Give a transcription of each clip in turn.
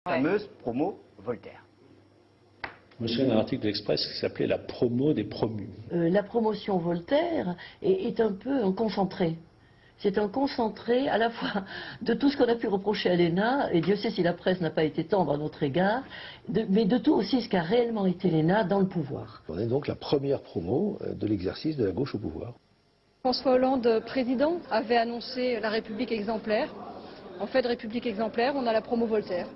Fameuse promo Voltaire. Je me souviens d'un article de l'Express qui s'appelait La promo des promus. La promotion Voltaire est un peu un concentré. C'est un concentré à la fois de tout ce qu'on a pu reprocher à l'ENA, et Dieu sait si la presse n'a pas été tendre à notre égard, mais de tout aussi ce qu'a réellement été l'ENA dans le pouvoir. On est donc la première promo de l'exercice de la gauche au pouvoir. François Hollande, président, avait annoncé la République exemplaire. En fait, République exemplaire, on a la promo Voltaire.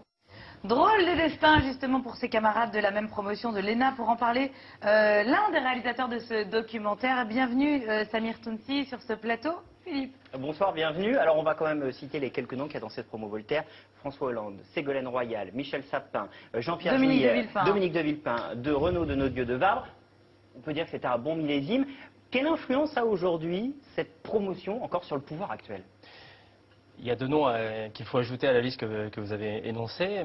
Drôle de destin justement pour ses camarades de la même promotion de l'ENA. Pour en parler, l'un des réalisateurs de ce documentaire. Bienvenue Samir Tounsi sur ce plateau. Philippe. Bonsoir, bienvenue. Alors on va quand même citer les quelques noms qu'il y a dans cette promo Voltaire. François Hollande, Ségolène Royal, Michel Sapin, Jean-Pierre Jouyet, Dominique de Villepin, de Renaud de Nodieu de Vabre. On peut dire que c'était un bon millésime. Quelle influence a aujourd'hui cette promotion encore sur le pouvoir actuel ? Il y a deux noms qu'il faut ajouter à la liste que vous avez énoncée.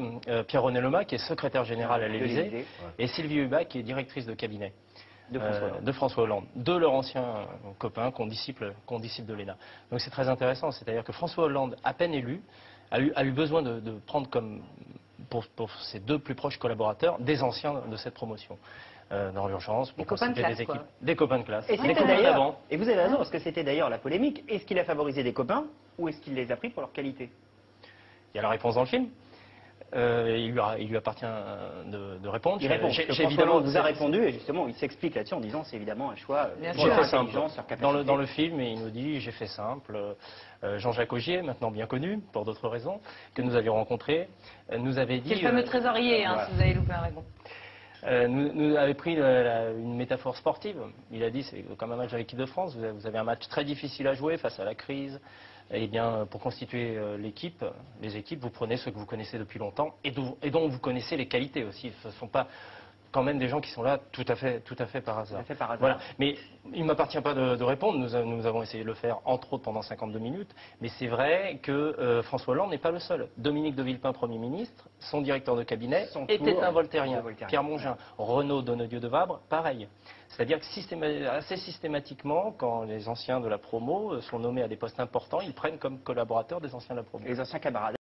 Pierre-René Lema, qui est secrétaire général à l'Élysée, et Sylvie Hubac, qui est directrice de cabinet de François Hollande. Deux leurs anciens copains, condisciples de l'ENA. Donc c'est très intéressant, c'est-à-dire que François Hollande, à peine élu, a eu besoin de prendre comme, pour ses deux plus proches collaborateurs, des anciens de cette promotion. Dans l'urgence, pour constituer des équipes. Des copains de classe. Et vous avez raison, parce que c'était d'ailleurs la polémique. Est-ce qu'il a favorisé des copains ou est-ce qu'il les a pris pour leur qualité? Il y a la réponse dans le film. Il lui appartient de répondre. Il répond. Évidemment, vous a répondu et justement, il s'explique là-dessus en disant c'est évidemment un choix. J'ai fait simple. Dans le film, il nous dit j'ai fait simple. Jean-Jacques Augier, maintenant bien connu pour d'autres raisons, que nous avions rencontré, nous avait dit. C'est le fameux trésorier, voilà. Si vous avez loupé un wagon. Nous avait pris une métaphore sportive. Il a dit, c'est comme un match de l'équipe de France, vous avez un match très difficile à jouer face à la crise. Et bien, pour constituer l'équipe, les équipes, vous prenez ceux que vous connaissez depuis longtemps et dont vous connaissez les qualités aussi. Ce ne sont pas quand même des gens qui sont là tout à fait par hasard. Voilà. Mais il ne m'appartient pas de répondre. Nous avons essayé de le faire, entre autres, pendant 52 minutes. Mais c'est vrai que François Hollande n'est pas le seul. Dominique de Villepin, Premier ministre, son directeur de cabinet, était un voltairien. Pierre Mongin, Renaud de Nodieu de Vabre, pareil. C'est-à-dire que assez systématiquement, quand les anciens de la promo sont nommés à des postes importants, ils prennent comme collaborateurs des anciens de la promo. Les anciens camarades.